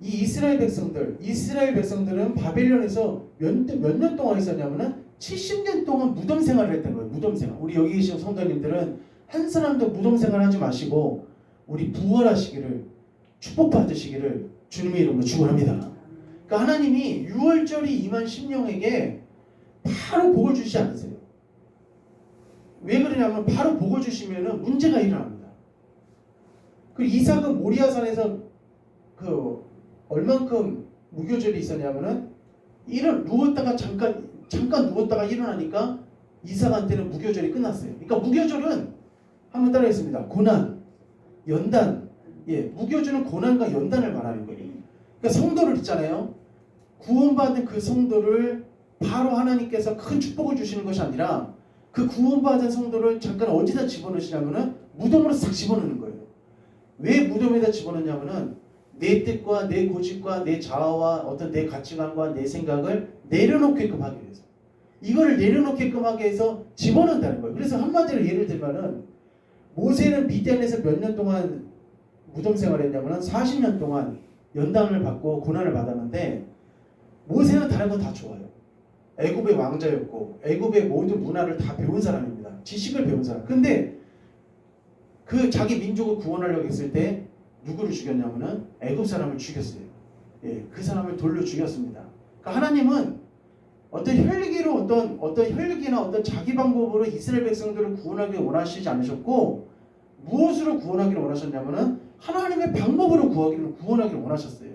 이 이스라엘 백성들은 바벨론에서 몇 년 동안 있었냐면은 70년 동안 무덤 생활을 했던 거예요. 무덤 생활. 우리 여기 계신 성도님들은 한 사람도 무덤 생활 하지 마시고 우리 부활하시기를 축복받으시기를 주님의 이름으로 축원합니다. 그러니까 하나님이 유월절이 임한 심령에게 바로 복을 주시지 않으세요. 왜 그러냐면 바로 복을 주시면은 문제가 일어납니다. 그 이삭은 모리아산에서 그 얼만큼 무교절이 있었냐면은 누웠다가 잠깐 누웠다가 일어나니까 이삭한테는 무교절이 끝났어요. 그러니까 무교절은 한번 따라했습니다. 고난, 연단. 예, 무교절은 고난과 연단을 말하는 거예요. 그러니까 성도를 있잖아요. 구원받은 그 성도를 바로 하나님께서 큰 축복을 주시는 것이 아니라 그 구원받은 성도를 잠깐 어디다 집어넣으시냐면은 무덤으로 싹 집어넣는 거예요. 왜 무덤에다 집어넣냐면은 내 뜻과 내 고집과 내 자아와 어떤 내 가치관과 내 생각을 내려놓게끔 하기 위해서 이거를 내려놓게끔 하기 위해서 집어넣는다는 거예요. 그래서 한마디로 예를 들면은 모세는 미디안에서 몇 년 동안 무덤 생활했냐면은 40년 동안 연단을 받고 고난을 받았는데 모세는 다른 건 다 좋아요. 애굽의 왕자였고 애굽의 모든 문화를 다 배운 사람입니다. 지식을 배운 사람. 근데 그 자기 민족을 구원하려고 했을 때 누구를 죽였냐면은 애굽 사람을 죽였어요. 예, 그 사람을 돌로 죽였습니다. 그러니까 하나님은 어떤 혈기로 어떤 혈기나 어떤 자기 방법으로 이스라엘 백성들을 구원하기 원하시지 않으셨고 무엇으로 구원하기를 원하셨냐면은 하나님의 방법으로 구원하기를 원하셨어요.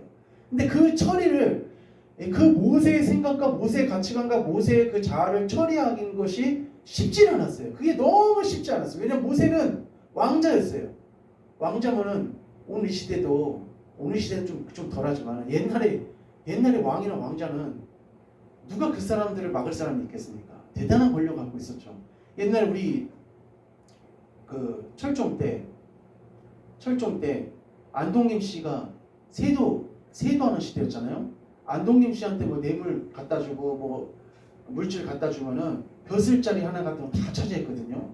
근데 그 처리를 그 모세의 생각과 모세의 가치관과 모세의 그 자아를 처리하는 것이 쉽지 않았어요. 그게 너무 쉽지 않았어요. 왜냐면 모세는 왕자였어요. 왕자면은 오늘 시대는 좀 덜하지만 옛날에 왕이나 왕자는 누가 그 사람들을 막을 사람이 있겠습니까? 대단한 권력을 갖고 있었죠. 옛날에 우리 그 철종 때 안동김 씨가 세도하는 시대였잖아요. 안동김 씨한테 뭐 뇌물 갖다 주고 뭐 물질 갖다 주면은 벼슬자리 하나 같은 거 다 차지했거든요.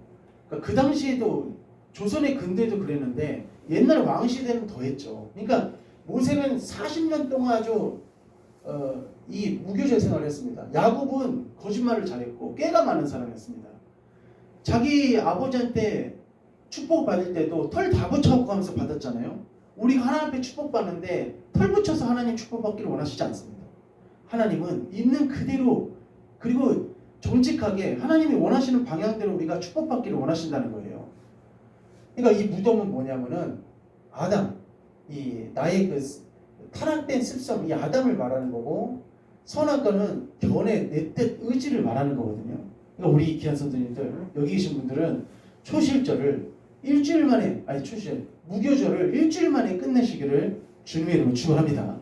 그러니까 그 당시에도 조선의 근대도 그랬는데 옛날 왕 시대는 더했죠. 그러니까 모세는 40년 동안 아주 이 무교절 생활을 했습니다. 야곱은 거짓말을 잘했고 깨가 많은 사람이었습니다. 자기 아버지한테 축복 받을 때도 털 다 붙여갖고 하면서 받았잖아요. 우리가 하나님 앞에 축복받는데 털 붙여서 하나님 축복받기를 원하시지 않습니다. 하나님은 있는 그대로 그리고 정직하게 하나님이 원하시는 방향대로 우리가 축복받기를 원하신다는 거예요. 그러니까 이 무덤은 뭐냐면은 아담, 이 나의 그 타락된 습성, 이 아담을 말하는 거고 선악과는 견해, 내 뜻, 의지를 말하는 거거든요. 그러니까 우리 귀한 성도님들 여기 계신 분들은 초실절을 일주일 만에 무교절을 일주일 만에 끝내시기를 주님의 이름으로 축원합니다.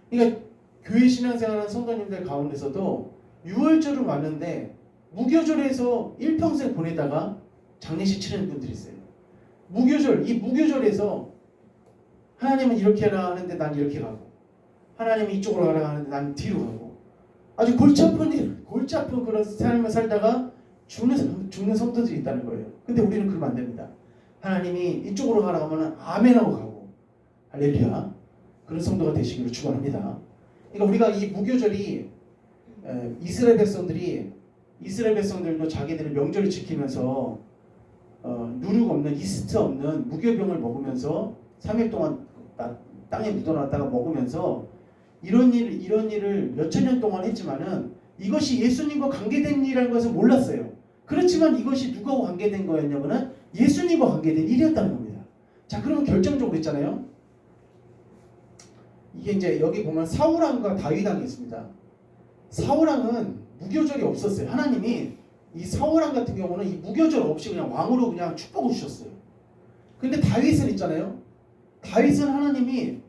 그러니까 교회 신앙생활하는 성도님들 가운데서도 6월절을 왔는데 무교절에서 일평생 보내다가 장례식 치르는 분들이 있어요. 이 무교절에서 하나님은 이렇게 하라 하는데 난 이렇게 가고 하나님이 이쪽으로 가라 하는데 난 뒤로 가고 아주 골치 아픈 그런 삶을 살다가 죽는 성도들이 있다는 거예요. 근데 우리는 그러면 안 됩니다. 하나님이 이쪽으로 가라고 하면 아멘하고 가고, 할렐루야, 그런 성도가 되시기를 축원합니다. 그러니까 우리가 이 무교절이 이스라엘 백성들도 자기들의 명절을 지키면서 누룩 없는 이스트 없는 무교병을 먹으면서 3일 동안 땅에 묻어놨다가 먹으면서 이런 일을 몇천 년 동안 했지만은 이것이 예수님과 관계된 일이라는 것을 몰랐어요. 그렇지만 이것이 누구하고 관계된 거였냐면은 예수님과 관계된 일이었다는 겁니다. 자, 그러면 결정적으로 있잖아요. 이게 이제 여기 보면 사울왕과 다윗왕이 있습니다. 사울왕은 무교절이 없었어요. 하나님이 이 사울왕 같은 경우는 이 무교절 없이 그냥 왕으로 그냥 축복을 주셨어요. 근데 다윗은 있잖아요. 다윗은 하나님이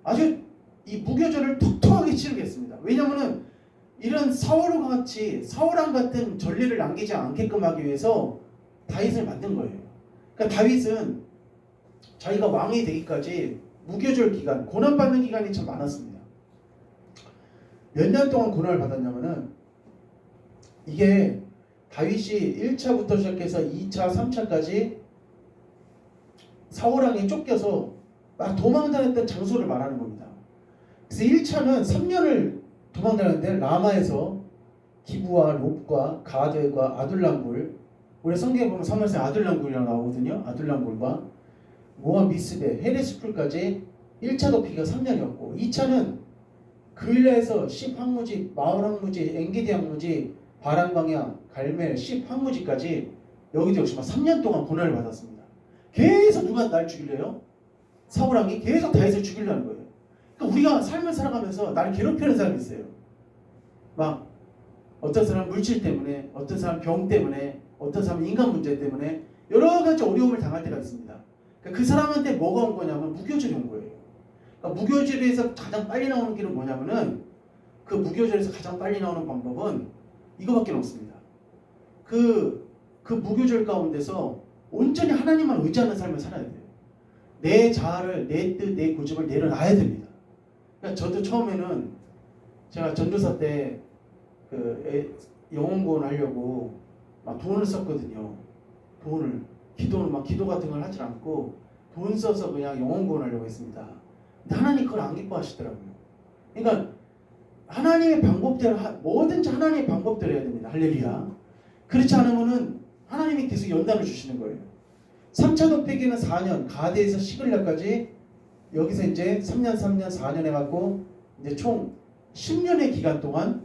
아주 이 무교절을 톡톡하게 치르게 했습니다. 왜냐하면은 이런 사울왕 같은 전례를 남기지 않게끔 하기 위해서 다윗을 만든 거예요. 그러니까 다윗은 자기가 왕이 되기까지 무교절 기간, 고난받는 기간이 참 많았습니다. 몇 년 동안 고난을 받았냐면은 이게 다윗이 1차부터 시작해서 2차, 3차까지 사울왕에 쫓겨서 막 도망다녔던 장소를 말하는 겁니다. 그래서 1차는 3년을 도망다녔는데 라마에서 기브와 롭과 가드과 아둘람굴, 우리 성경에 보면 사무엘상 아둘람굴이라고 나오거든요. 아둘람굴과 모압 미스베, 헤레스풀까지 1차 도피가 3년이었고 2차는 그일라에서 10 항무지, 마을 항무지, 엔게디 항무지, 바란 방향, 갈멜, 10 항무지까지 여기도 역시 3년 동안 고난을 받았습니다. 계속 누가 날 죽이려요? 사울왕이 계속 다윗을 죽이려는 거예요. 그러니까 우리가 삶을 살아가면서 나를 괴롭히는 사람이 있어요. 막 어떤 사람은 물질 때문에, 어떤 사람은 병 때문에, 어떤 사람은 인간 문제 때문에 여러 가지 어려움을 당할 때가 있습니다. 그러니까 그 사람한테 뭐가 온 거냐면 무교절이 온 거예요. 그러니까 무교절에서 가장 빨리 나오는 길은 뭐냐면은 그 무교절에서 가장 빨리 나오는 방법은 이거밖에 없습니다. 그 무교절 가운데서 온전히 하나님만 의지하는 삶을 살아야 돼요. 내 자아를, 내 뜻, 내 고집을 내려놔야 됩니다. 그러니까 저도 처음에는 제가 전도사 때 영혼구원 하려고 막 돈을 썼거든요. 기도 같은 걸 하지 않고 돈 써서 그냥 영혼구원 하려고 했습니다. 근데 하나님 그걸 안 기뻐하시더라고요. 그러니까 하나님의 방법대로 뭐든지 하나님의 방법대로 해야 됩니다. 할렐루야. 그렇지 않으면은 하나님이 계속 연단을 주시는 거예요. 3차 도피기는 4년, 가데에서 시글라까지 여기서 이제 3년, 4년 해갖고 이제 총 10년의 기간 동안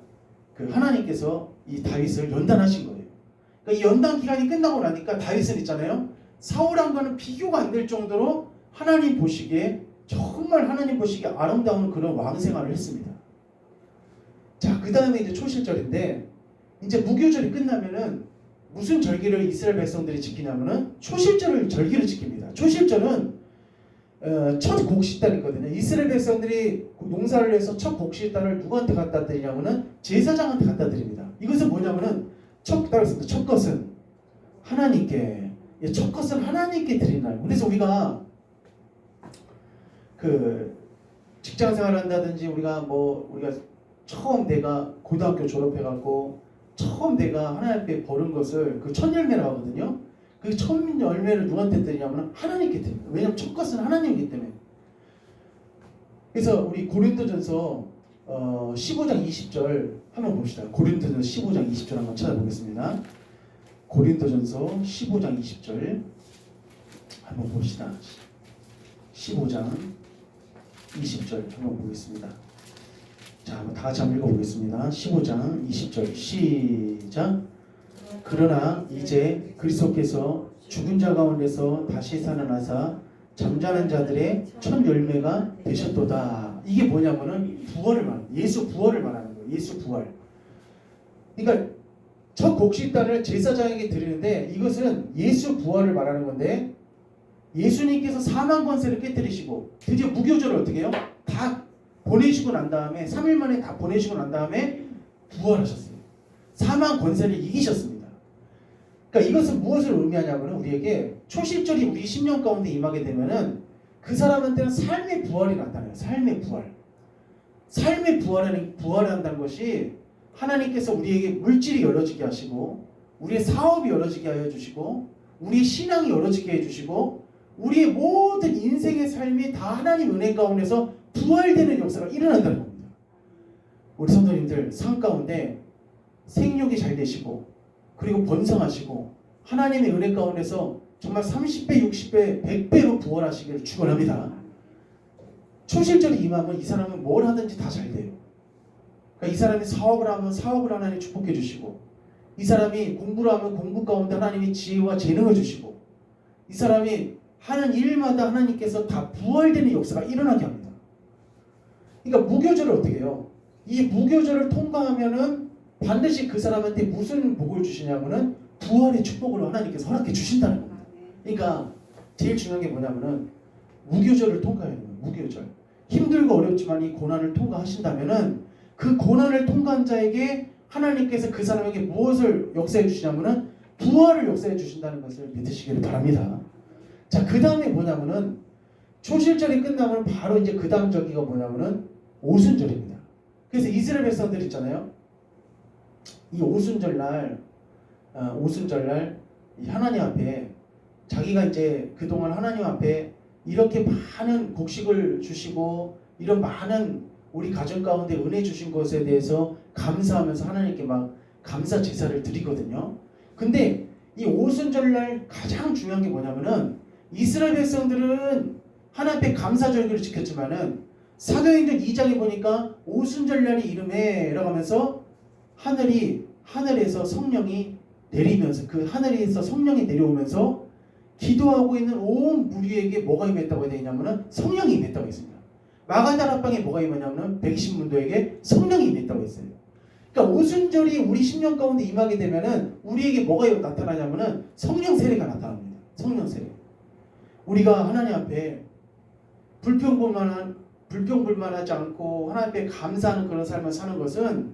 그 하나님께서 이 다윗을 연단하신 거예요. 그러니까 이 연단 기간이 끝나고 나니까 다윗은 있잖아요. 사울왕과는 비교가 안 될 정도로 하나님 보시기에 정말 하나님 보시기에 아름다운 그런 왕 생활을 했습니다. 자, 그 다음에 이제 초실절인데 이제 무교절이 끝나면은 무슨 절기를 이스라엘 백성들이 지키냐면은 초실절을 절기를 지킵니다. 초실절은 첫 곡식단이 있거든요. 이스라엘 백성들이 농사를 해서 첫 곡식단을 누구한테 갖다 드리냐면은 제사장한테 갖다 드립니다. 이것은 뭐냐면은 첫 것은 하나님께, 첫 것은 하나님께 드리는 날. 그래서 우리가 그 직장 생활을 한다든지 우리가 처음 내가 고등학교 졸업해갖고 처음 내가 하나님 앞에 버는 것을 그 첫 열매라고 하거든요. 그 첫 열매를 누구한테 드리냐면 하나님께 드립니다. 왜냐하면 첫 것은 하나님이기 때문에. 그래서 우리 고린도전서 15장 20절 한번 봅시다. 고린도전서 15장 20절 한번 찾아보겠습니다. 고린도전서 15장 20절 한번 봅시다. 15장 20절 한번 보겠습니다. 자, 한번 다 같이 한번 읽어보겠습니다. 15장 20절 시작. 그러나 이제 그리스도께서 죽은 자 가운데서 다시 살아나사 잠자는 자들의 첫 열매가 되셨도다. 이게 뭐냐면은 부활을 말하는, 예수 부활을 말하는 거예요. 예수 부활. 그러니까 첫 곡식단을 제사장에게 드리는데 이것은 예수 부활을 말하는 건데 예수님께서 사망 권세를 깨뜨리시고 드디어 무교절을 어떻게 해요? 다 보내시고 난 다음에 3일 만에 다 보내시고 난 다음에 부활하셨어요. 사망 권세를 이기셨습니다. 그러니까 이것은 무엇을 의미하냐면 우리에게 초실절이 우리 10년 가운데 임하게 되면은 그 사람한테는 삶의 부활이 나타나요. 삶의 부활. 삶의 부활한다는 것이 하나님께서 우리에게 물질이 열어지게 하시고 우리의 사업이 열어지게 하여 주시고 우리의 신앙이 열어지게 해주시고 우리의 모든 인생의 삶이 다 하나님 은혜 가운데서 부활되는 역사가 일어난다는 겁니다. 우리 성도님들 삶 가운데 생육이 잘 되시고 그리고 번성하시고 하나님의 은혜 가운데서 정말 30배, 60배, 100배로 부활하시기를 축원합니다. 초실절이 임하면 이 사람은 뭘 하든지 다 잘 돼요. 그러니까 이 사람이 사업을 하면 사업을 하나님이 축복해 주시고 이 사람이 공부를 하면 공부 가운데 하나님이 지혜와 재능을 주시고 이 사람이 하는 일마다 하나님께서 다 부활되는 역사가 일어나게 합니다. 그러니까 무교절을 어떻게 해요? 이 무교절을 통과하면은 반드시 그 사람한테 무슨 복을 주시냐면은 부활의 축복을 하나님께서 허락해 주신다는 겁니다. 그러니까 제일 중요한 게 뭐냐면은 무교절을 통과해야 돼요. 무교절. 힘들고 어렵지만 이 고난을 통과하신다면은 그 고난을 통과한 자에게 하나님께서 그 사람에게 무엇을 역사해 주시냐면은 부활을 역사해 주신다는 것을 믿으시기를 바랍니다. 자, 그 다음에 뭐냐면은 초실절이 끝나면 바로 이제 그 다음 저기가 뭐냐면은 오순절입니다. 그래서 이스라엘 백성들 있잖아요. 이 오순절날 이 하나님 앞에 자기가 이제 그동안 하나님 앞에 이렇게 많은 곡식을 주시고 이런 많은 우리 가정 가운데 은혜 주신 것에 대해서 감사하면서 하나님께 막 감사 제사를 드리거든요. 근데 이 오순절날 가장 중요한 게 뭐냐면은 이스라엘 백성들은 하나님 앞에 감사절기를 지켰지만은 사도행전 2장에 보니까 오순절날이 이름에라고 하면서 하늘에서 성령이 내리면서 그 하늘에서 성령이 내려오면서 기도하고 있는 온 무리에게 뭐가 임했다고 해야 되냐면은 성령이 임했다고 했습니다. 마가다락방에 뭐가 임했냐면은 120문도에게 성령이 임했다고 했어요. 그러니까 오순절이 우리 10년 가운데 임하게 되면은 우리에게 뭐가 나타나냐면은 성령 세례가 나타납니다. 성령 세례. 우리가 하나님 앞에 불평불만하지 않고 하나님 앞에 감사하는 그런 삶을 사는 것은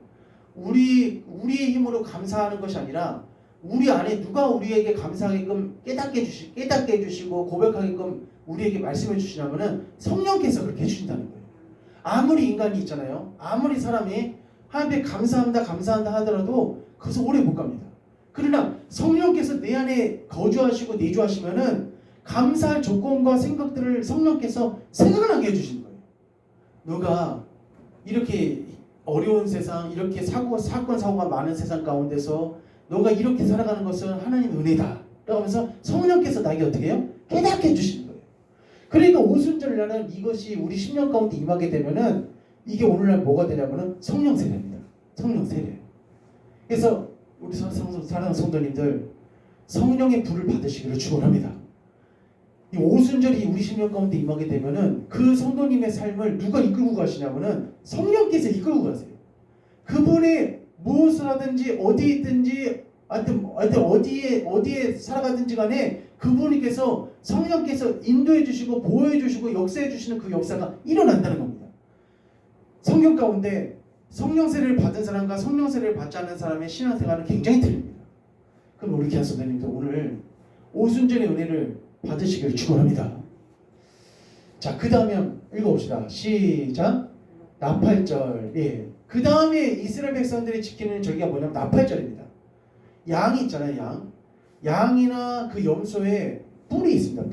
우리의 힘으로 감사하는 것이 아니라 우리 안에 누가 우리에게 감사하게끔 깨닫게 해주시고 고백하게끔 우리에게 말씀해 주시냐면은 성령께서 그렇게 해주신다는 거예요. 아무리 인간이 있잖아요. 아무리 사람이 하나님께 감사한다 하더라도 거기서 오래 못 갑니다. 그러나 성령께서 내 안에 거주하시고 내주하시면은 감사할 조건과 생각들을 성령께서 생각나게 해주시는 거예요. 너가 이렇게 어려운 세상, 이렇게 사건 사고가 많은 세상 가운데서 너가 이렇게 살아가는 것은 하나님의 은혜다 라고 하면서 성령께서 나에게 어떻게 해요? 깨닫게 해주시는 거예요. 그러니까 오순절날은 이것이 우리 10년 가운데 임하게 되면은 이게 오늘날 뭐가 되냐면은 성령 세례입니다. 성령 세례. 그래서 우리 사랑하는 성도님들 성령의 불을 받으시기를 축원합니다. 이 오순절이 우리 10년 가운데 임하게 되면은 그 성도님의 삶을 누가 이끌고 가시냐면은 성령께서 이끌고 가세요. 그분이 무엇을 하든지 어디 있든지 하여튼 어디에 살아가든지 간에 그분께서 성령께서 인도해 주시고 보호해 주시고 역사해 주시는 그 역사가 일어난다는 겁니다. 성경 가운데 성령 세례를 받은 사람과 성령 세례를 받지 않는 사람의 신앙생활은 굉장히 틀립니다. 그럼 우리 기한 선생님도 오늘 오순절의 은혜를 받으시기를 축원합니다. 자, 그 다음에 읽어봅시다. 시작. 나팔절. 예. 그 다음에 이스라엘 백성들이 지키는 절기가 뭐냐면 나팔절입니다. 양이 있잖아요. 양이나 그 염소에 뿔이 있습니다.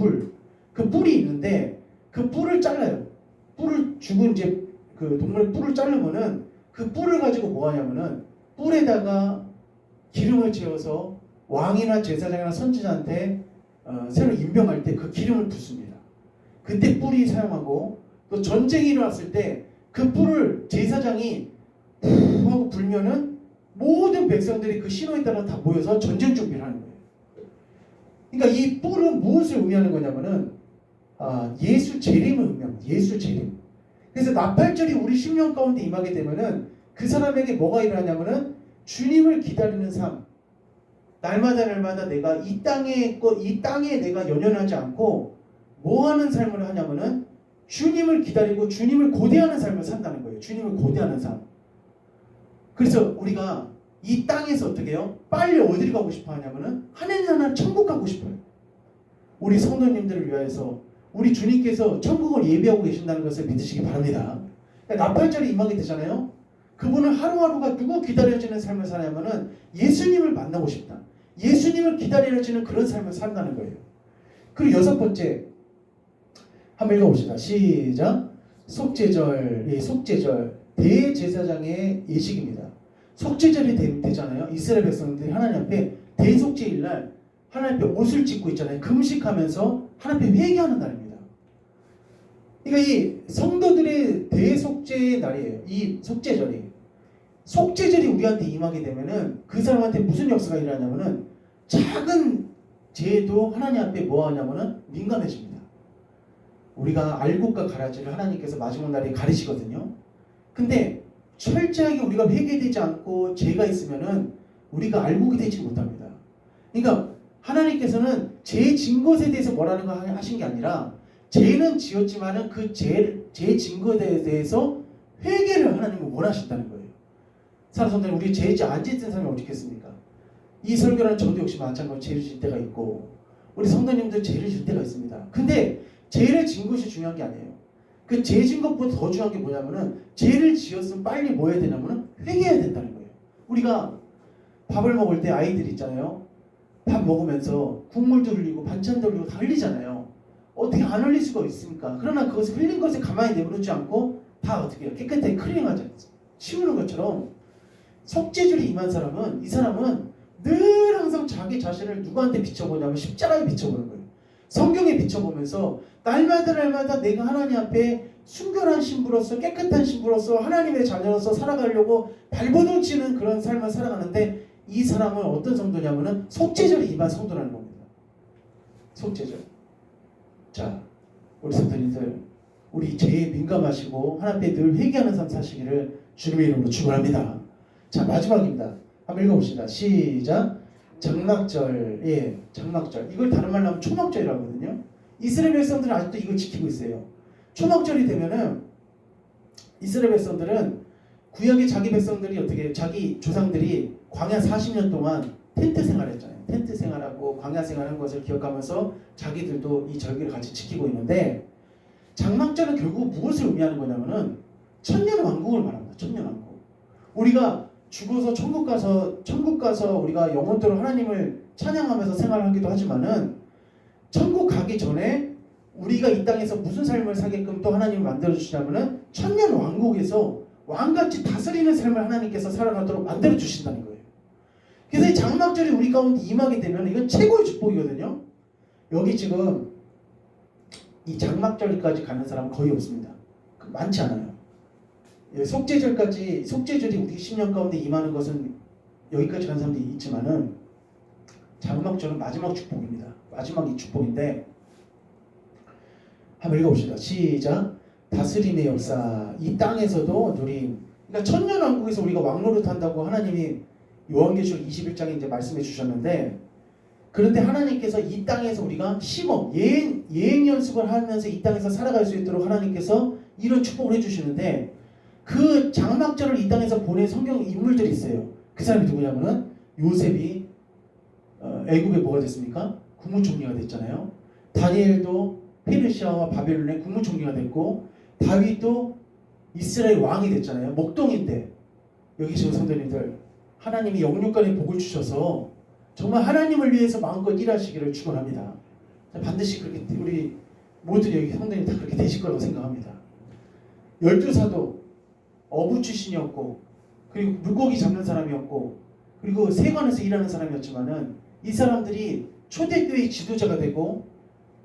그 뿔이 있는데 그 뿔을 잘라요. 죽은 이제 그 동물의 뿔을 자르면은 그 뿔을 가지고 뭐 하냐면은 뿔에다가 기름을 채워서 왕이나 제사장이나 선지자한테 새로 임명할 때 그 기름을 붓습니다. 그때 뿔이 사용하고 또 전쟁이 일어났을 때 그 뿔을 제사장이 푹 하고 불면은 모든 백성들이 그 신호에 따라 다 모여서 전쟁 준비를 하는 거예요. 그러니까 이 뿔은 무엇을 의미하는 거냐면은 예수 재림을 의미합니다. 예수 재림. 그래서 나팔절이 우리 10년 가운데 임하게 되면은 그 사람에게 뭐가 일어나냐면은 주님을 기다리는 삶. 날마다 내가 이 땅에 내가 연연하지 않고 뭐 하는 삶을 하냐면은 주님을 기다리고 주님을 고대하는 삶을 산다는 거예요. 주님을 고대하는 삶. 그래서 우리가 이 땅에서 어떻게 해요? 빨리 어디를 가고 싶어 하냐면은 하늘 나라 천국 가고 싶어요. 우리 성도님들을 위하여서 우리 주님께서 천국을 예비하고 계신다는 것을 믿으시기 바랍니다. 그러니까 나팔절이 임하게 되잖아요. 그분은 하루하루가 누구 기다려지는 삶을 사냐면은 예수님을 만나고 싶다. 예수님을 기다려지는 그런 삶을 산다는 거예요. 그리고 여섯 번째 한번 읽어봅시다. 시작. 속죄절, 예, 속죄절 대제사장의 예식입니다. 속죄절이 되잖아요. 이스라엘 백성들이 하나님 앞에 대속죄일 날 하나님 앞에 옷을 찢고 있잖아요. 금식하면서 하나님 앞에 회개하는 날입니다. 그러니까 이 성도들의 대속죄의 날이에요. 이 속죄절이. 속죄절이 우리한테 임하게 되면은 그 사람한테 무슨 역사가 일어나냐면은 작은 죄도 하나님 앞에 뭐 하냐면은 민감해집니다. 우리가 알곡과 가라지를 하나님께서 마지막 날에 가리시거든요. 근데 철저하게 우리가 회개되지 않고 죄가 있으면은 우리가 알곡이 되지 못합니다. 그러니까 하나님께서는 죄 진 것에 대해서 뭐라는 거 하신 게 아니라 죄는 지었지만은 그 죄 진 것에 대해서 회개를 하나님은 원하신다는 거예요. 사랑하는 성도님, 우리 죄 안 짓는 사람이 어디 있겠습니까? 이 설교라는 저도 역시 마찬가지로 죄를 질 때가 있고 우리 성도님들 죄를 질 때가 있습니다. 근데 죄를 진 것이 중요한 게 아니에요. 그 죄 진 것보다 더 중요한 게 뭐냐면은 죄를 지었으면 빨리 뭐 해야 되냐면은 회개해야 된다는 거예요. 우리가 밥을 먹을 때 아이들 있잖아요. 밥 먹으면서 국물도 흘리고 반찬도 흘리고 다 흘리잖아요. 어떻게 안 흘릴 수가 있습니까? 그러나 그것을 흘린 것을 가만히 내버리지 않고 다 어떻게 해요? 깨끗하게 클리닝하자 치우는 것처럼 속죄절이 임한 사람은 이 사람은 늘 항상 자기 자신을 누구한테 비춰보냐면 십자가에 비춰보는 거예요. 성경에 비춰보면서 날마다 내가 하나님 앞에 순결한 신부로서 깨끗한 신부로서 하나님의 자녀로서 살아가려고 발버둥 치는 그런 삶을 살아가는데 이 사람은 어떤 성도냐면은 속죄절이 임한 성도라는 겁니다. 속죄절. 자, 우리 성도님들 우리 죄에 민감하시고 하나님 앞에 늘 회개하는 삶 사시기를 주님의 이름으로 축원합니다. 자, 마지막입니다. 한번 읽어봅시다. 시작. 장막절. 예, 장막절. 이걸 다른 말로 하면 초막절이라고 하거든요. 이스라엘 백성들은 아직도 이걸 지키고 있어요. 초막절이 되면은 이스라엘 백성들은 구약의 자기 백성들이 어떻게 자기 조상들이 광야 40년 동안 텐트 생활했잖아요. 텐트 생활하고 광야 생활한 것을 기억하면서 자기들도 이 절기를 같이 지키고 있는데 장막절은 결국 무엇을 의미하는 거냐면은 천년 왕국을 말합니다. 천년 왕국. 우리가 죽어서 천국 가서 우리가 영원토록 하나님을 찬양하면서 생활하기도 하지만은 천국 가기 전에 우리가 이 땅에서 무슨 삶을 살게끔 또 하나님을 만들어 주시냐면은 천년 왕국에서 왕같이 다스리는 삶을 하나님께서 살아가도록 만들어 주신다는 거예요. 그래서 이 장막절이 우리 가운데 임하게 되면 이건 최고의 축복이거든요. 여기 지금 이 장막절까지 가는 사람은 거의 없습니다. 많지 않아요. 속죄절이 우리 10년 가운데 임하는 것은 여기까지 가는 사람들이 있지만은 장막절은 마지막 축복입니다. 마지막이 축복인데 한번 읽어봅시다. 시작. 다스림의 역사. 이 땅에서도 누림. 그러니까 천년왕국에서 우리가 왕노릇 한다고 하나님이 요한계시록 21장에 이제 말씀해 주셨는데 그런데 하나님께서 이 땅에서 우리가 시범 예행 연습을 하면서 이 땅에서 살아갈 수 있도록 하나님께서 이런 축복을 해주시는데 그 장막절을 이 땅에서 보낸 성경 인물들이 있어요. 그 사람이 누구냐면은 요셉이 애굽에 뭐가 됐습니까? 국무총리가 됐잖아요. 다니엘도 페르시아와 바벨론의 국무총리가 됐고 다윗도 이스라엘 왕이 됐잖아요. 목동인데 여기 지금 성도님들 하나님이 영육간의 복을 주셔서 정말 하나님을 위해서 마음껏 일하시기를 축원합니다. 반드시 그렇게 우리 모두 여기 성도님 다 그렇게 되실 거라고 생각합니다. 12사도 어부 출신이었고 그리고 물고기 잡는 사람이었고 그리고 세관에서 일하는 사람이었지만은 이 사람들이 초대교회의 지도자가 되고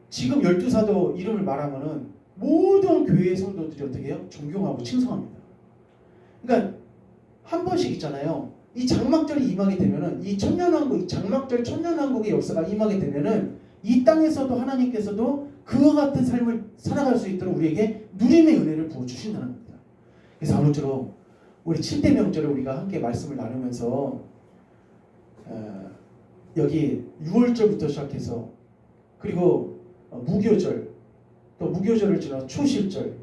지금 12사도 이름을 말하면은 모든 교회의 성도들이 어떻게 해요? 존경하고 칭송합니다. 그러니까 한 번씩 있잖아요. 이 장막절이 임하게 되면은 이 천년왕국, 이 장막절 천년왕국의 역사가 임하게 되면은 이 땅에서도 하나님께서도 그와 같은 삶을 살아갈 수 있도록 우리에게 누림의 은혜를 부어 주신다는 겁니다. 그래서 아무쪼록 우리 7대 명절에 우리가 함께 말씀을 나누면서 여기 6월절부터 시작해서 그리고 무교절 또 무교절을 지나 초실절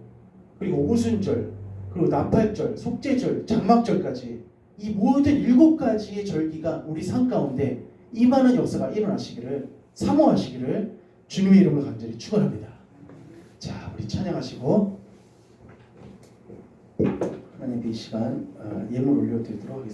그리고 오순절 그리고 나팔절 속죄절 장막절까지 이 모든 7가지의 절기가 우리 삶 가운데 임하는 역사가 일어나시기를 사모하시기를 주님의 이름으로 간절히 축원합니다. 자, 우리 찬양하시고 하나님 이 시간 예물 올려드리도록 하겠습니다.